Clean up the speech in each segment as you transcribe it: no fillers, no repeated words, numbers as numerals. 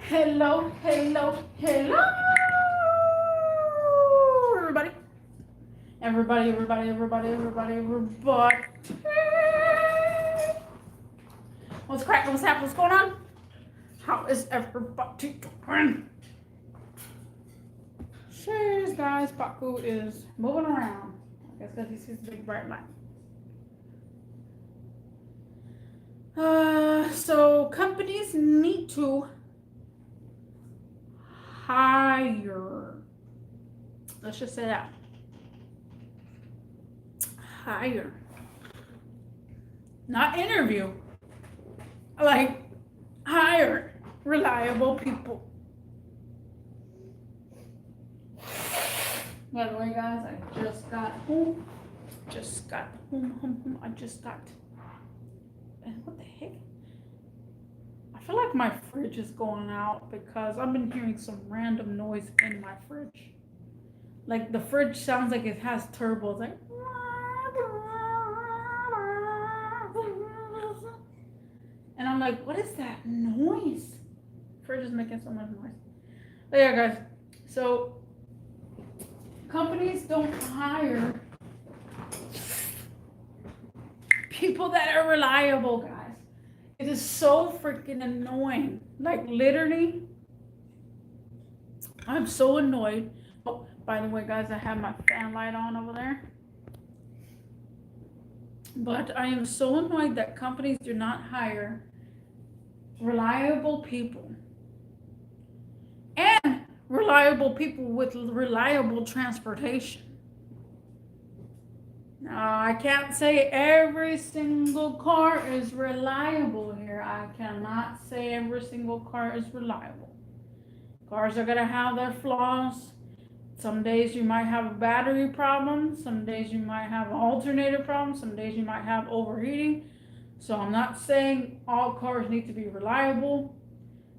Hello, hello, hello, everybody. Everybody. What's cracking? What's happening? What's going on? How is everybody doing? Cheers, guys. Paku is moving around. I guess because he sees the big bright light. So companies need to hire. Let's just say that. Hire. Not interview. Like, hire reliable people. By the way, guys, I just got home. I just got. And what the heck? I feel like my fridge is going out because I've been hearing some random noise in my fridge. Like the fridge sounds like it has turbos, like. And I'm like, what is that noise? Fridge is making so much noise. But yeah, guys. So companies don't hire people that are reliable, guys. It is so freaking annoying. Like literally, I'm so annoyed. Oh, by the way, guys, I have my fan light on over there. But I am so annoyed that companies do not hire reliable people. And reliable people with reliable transportation. Now, I can't say every single car is reliable here. I cannot say every single car is reliable. Cars are going to have their flaws. Some days you might have a battery problem. Some days you might have an alternator problem. Some days you might have overheating. So I'm not saying all cars need to be reliable.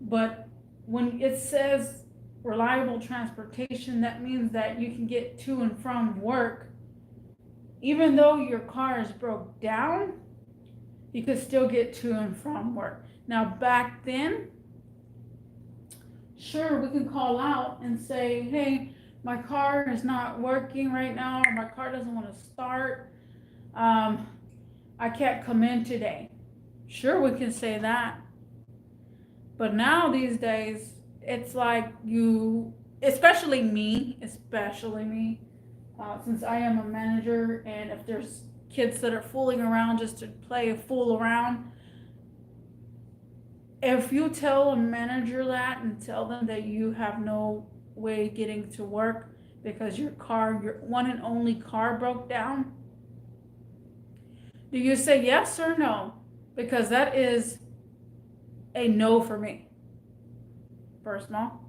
But when it says reliable transportation, that means that you can get to and from work. Even though your car is broke down, you could still get to and from work. Now, back then, sure, we can call out and say, hey, my car is not working right now, or my car doesn't want to start. I can't come in today. Sure, we can say that. But now, these days, it's like you, especially me, since I am a manager, and if there's kids that are fooling around just to play a fool around, if you tell a manager that and tell them that you have no way getting to work because your one and only car broke down, do you say yes or no? Because that is a no for me. First of all,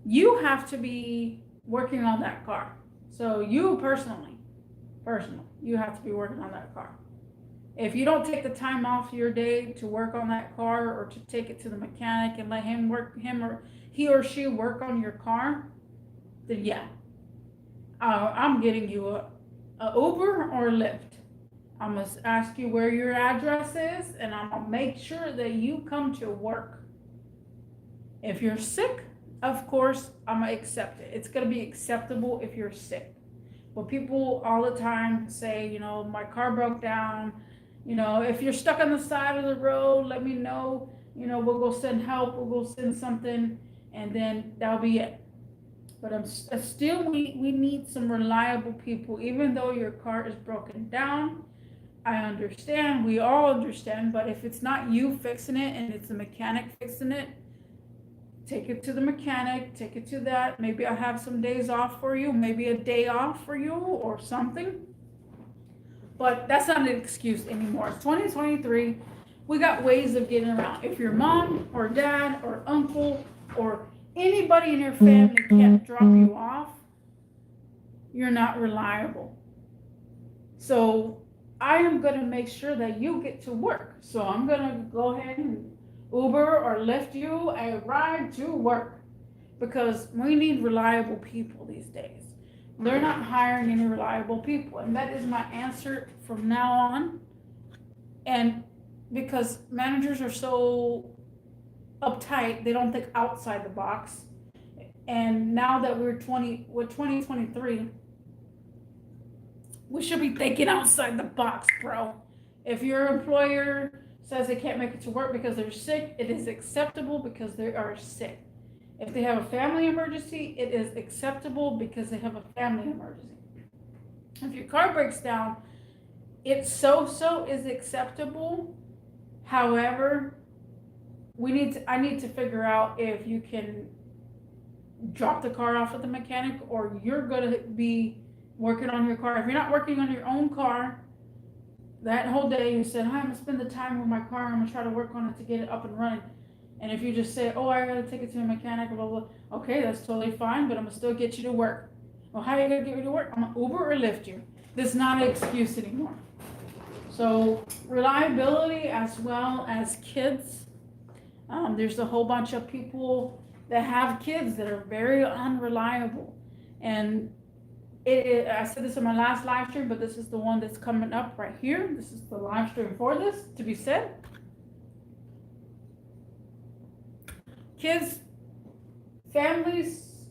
you have to be working on that car. So you personally, you have to be working on that car. If you don't take the time off your day to work on that car, or to take it to the mechanic and let he or she work on your car, then yeah, I'm getting you a Uber or Lyft. I'm gonna ask you where your address is, and I'm gonna make sure that you come to work. If you're sick, of course, I'm gonna accept it. It's gonna be acceptable if you're sick. But people all the time say, my car broke down. If you're stuck on the side of the road, let me know. We'll go send help. We'll go send something, and then that'll be it. But still, we need some reliable people. Even though your car is broken down, I understand. We all understand. But if it's not you fixing it and it's the mechanic fixing it, take it to the mechanic, take it to that. Maybe I'll have some days off for you, maybe a day off for you or something. But that's not an excuse anymore. It's 2023. We got ways of getting around. If your mom or dad or uncle or anybody in your family can't drop you off, you're not reliable. So I am going to make sure that you get to work. So I'm going to go ahead and Uber or Lyft you a ride to work, because we need reliable people these days. They're not hiring any reliable people, and that is my answer from now on. And because managers are so uptight. They don't think outside the box. And now that we're 2023, we should be thinking outside the box, bro. If your employer says they can't make it to work because they're sick, it is acceptable because they are sick. If they have a family emergency, it is acceptable because they have a family emergency. If your car breaks down, it so is acceptable. However, I need to figure out if you can drop the car off at the mechanic, or you're gonna be working on your car. If you're not working on your own car that whole day, you said, I'm gonna spend the time with my car, I'm gonna try to work on it to get it up and running. And if you just say, oh, I gotta take it to a mechanic, blah, blah, blah, okay, that's totally fine, but I'm gonna still get you to work. Well, how are you gonna get me to work? I'm gonna Uber or Lyft you. This is not an excuse anymore. So reliability as well as kids. There's a whole bunch of people that have kids that are very unreliable. And I said this in my last live stream, but this is the one that's coming up right here. This is the live stream for this to be said. Kids, families,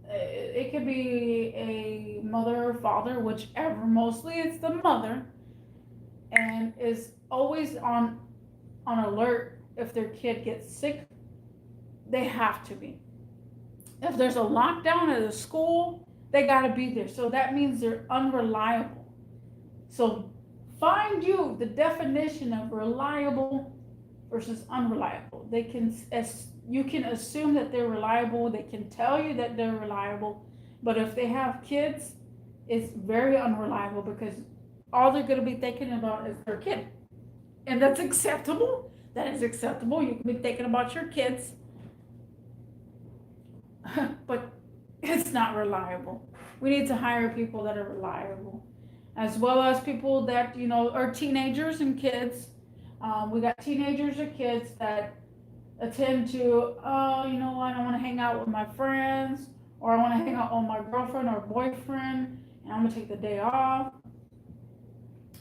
it could be a mother or father, whichever. Mostly it's the mother, and is always on alert if their kid gets sick. They have to be. If there's a lockdown at a school, they got to be there. So that means they're unreliable. So find you the definition of reliable versus unreliable. You can assume that they're reliable. They can tell you that they're reliable. But if they have kids, it's very unreliable because all they're going to be thinking about is their kid. And that's acceptable. That is acceptable. You can be thinking about your kids. But it's not reliable. We need to hire people that are reliable, as well as people that, are teenagers and kids. We got teenagers or kids that attend to, oh, you know what, I want to hang out with my friends, or I want to hang out with my girlfriend or boyfriend, and I'm going to take the day off.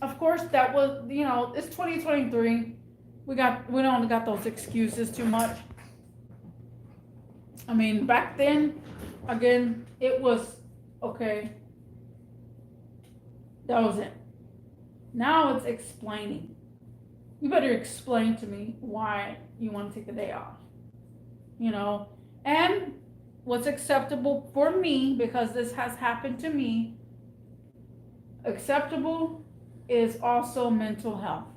Of course, that was, it's 2023. We don't got those excuses too much. I mean, back then, again, it was, okay, that was it. Now it's explaining. You better explain to me why you want to take the day off. And what's acceptable for me, because this has happened to me, acceptable is also mental health.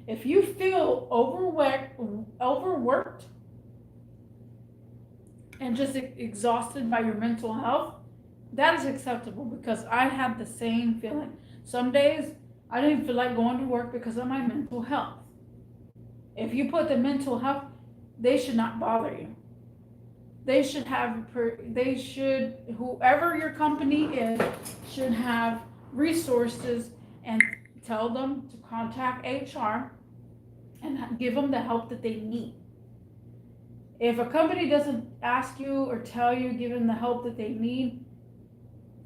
If you feel overworked, and just exhausted by your mental health, that is acceptable, because I had the same feeling. Some days I didn't feel like going to work because of my mental health. If you put the mental health, they should not bother you. Whoever your company is, should have resources and tell them to contact HR and give them the help that they need. If a company doesn't ask you or tell you, give them the help that they need,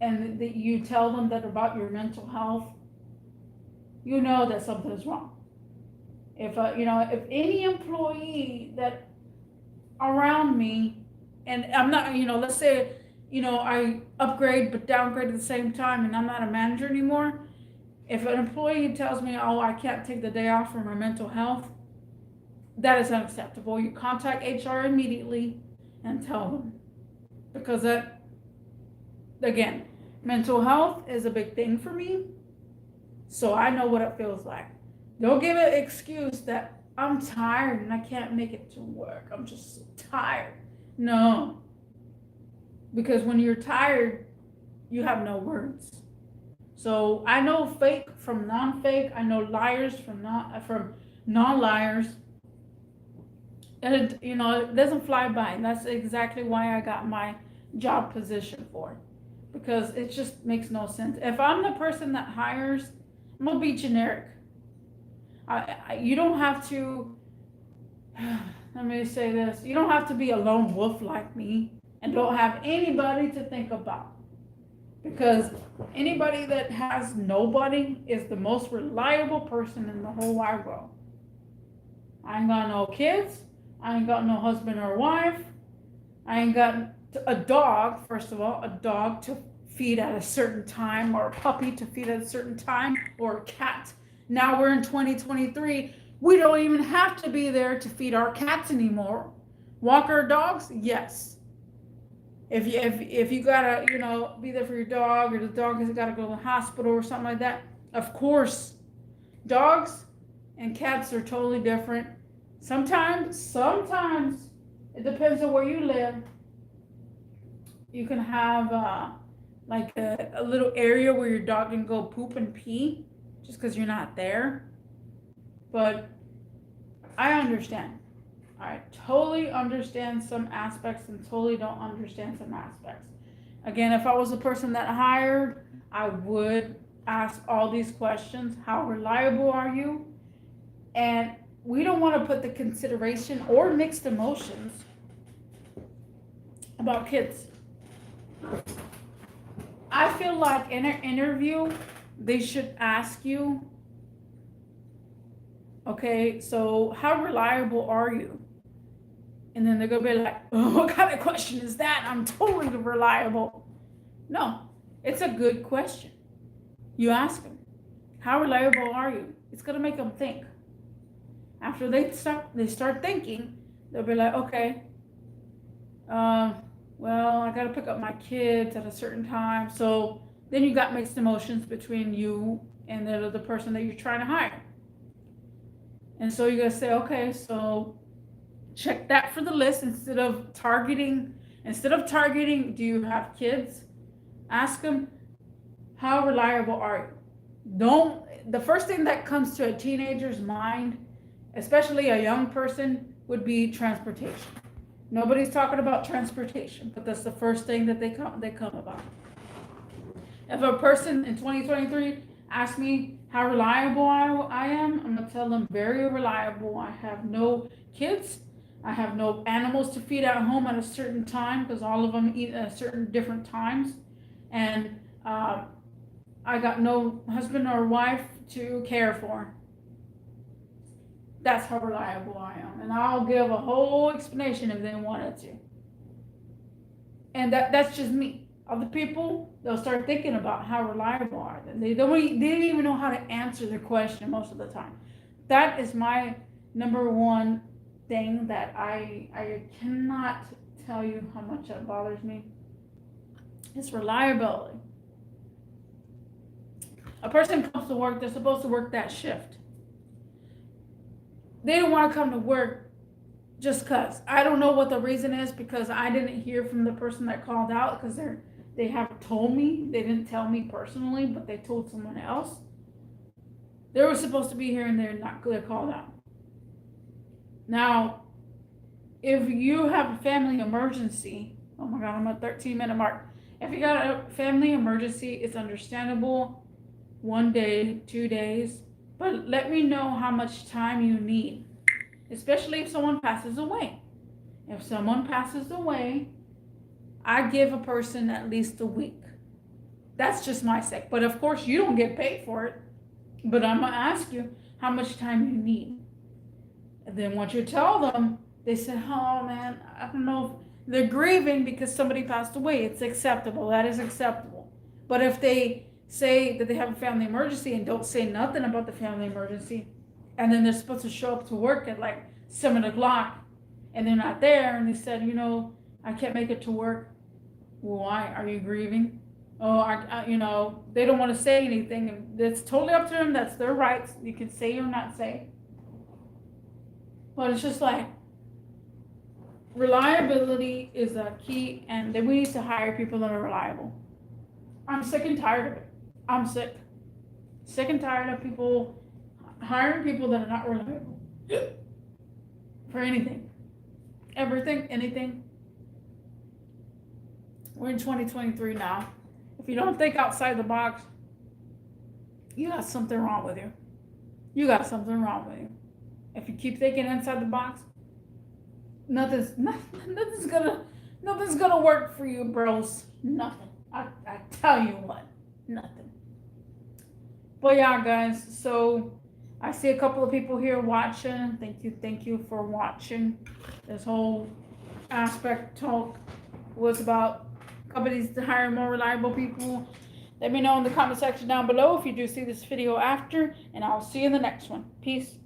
and that you tell them that about your mental health, you know that something is wrong. If any employee that around me, and I'm not, let's say, I upgrade but downgrade at the same time, and I'm not a manager anymore. If an employee tells me, oh, I can't take the day off for my mental health, that is unacceptable. You contact HR immediately and tell them. Because that, again, mental health is a big thing for me. So I know what it feels like. Don't give an excuse that I'm tired and I can't make it to work. I'm just so tired. No. Because when you're tired, you have no words. So I know fake from non-fake. I know liars from non-liars. And it doesn't fly by. And that's exactly why I got my job position for. Because it just makes no sense. If I'm the person that hires, I'm gonna be generic. You don't have to, let me say this, you don't have to be a lone wolf like me and don't have anybody to think about. Because anybody that has nobody is the most reliable person in the whole wide world. I ain't got no kids, I ain't got no husband or wife. I ain't got a dog, first of all, a dog to feed at a certain time, or a puppy to feed at a certain time, or a cat. Now we're in 2023. We don't even have to be there to feed our cats anymore. Walk our dogs? Yes. If you gotta, be there for your dog, or the dog has gotta go to the hospital or something like that, of course. Dogs and cats are totally different. Sometimes it depends on where you live. You can have like a little area where your dog can go poop and pee just because you're not there. But I understand. I totally understand some aspects and totally don't understand some aspects. Again, if I was a person that hired, I would ask all these questions. How reliable are you? And we don't want to put the consideration or mixed emotions about kids. I feel like in an interview, they should ask you, okay, so how reliable are you? And then they're going to be like, oh, what kind of question is that? I'm totally reliable. No, it's a good question. You ask them, how reliable are you? It's going to make them think. After they start thinking, they'll be like, okay, well, I got to pick up my kids at a certain time. So then you got mixed emotions between you and the other person that you're trying to hire. And so you got to say, okay, so check that for the list instead of targeting, do you have kids? Ask them, how reliable are you? The first thing that comes to a teenager's mind, especially a young person, would be transportation. Nobody's talking about transportation, but that's the first thing that they come about. If a person in 2023 asks me how reliable I am, I'm going to tell them very reliable. I have no kids. I have no animals to feed at home at a certain time because all of them eat at certain different times. And I got no husband or wife to care for. That's how reliable I am. And I'll give a whole explanation if they wanted to. And that's just me. Other people, they'll start thinking about how reliable are they. They don't even know how to answer the question most of the time. That is my number one thing that I cannot tell you how much that bothers me. It's reliability. A person comes to work, they're supposed to work that shift. They don't want to come to work just because. I don't know what the reason is, because I didn't hear from the person that called out, because they have told me. They didn't tell me personally, but they told someone else. They were supposed to be here and they're called out. Now, if you have a family emergency, oh my God, I'm at 13-minute mark. If you got a family emergency, it's understandable. 1 day, 2 days, but let me know how much time you need, especially if someone passes away. If someone passes away, I give a person at least a week. That's just my sake. But of course, you don't get paid for it. But I'm going to ask you how much time you need. And then once you tell them, they say, oh man, I don't know if they're grieving because somebody passed away. It's acceptable. That is acceptable. But if they say that they have a family emergency and don't say nothing about the family emergency, and then they're supposed to show up to work at like 7 o'clock and they're not there, and they said, I can't make it to work. Why? Are you grieving? Oh, they don't want to say anything. It's totally up to them. That's their rights. You can say or not say. But it's just like, reliability is a key, and then we need to hire people that are reliable. I'm sick and tired of it. I'm sick. Sick and tired of people hiring people that are not reliable. For anything. Everything, anything. We're in 2023 now. If you don't think outside the box, you got something wrong with you. You got something wrong with you. If you keep thinking inside the box, nothing's gonna work for you, bros. Nothing. I tell you what, nothing. But yeah, guys, so I see a couple of people here watching. Thank you for watching. This whole aspect talk was about companies to hire more reliable people. Let me know in the comment section down below if you do see this video after, and I'll see you in the next one. Peace.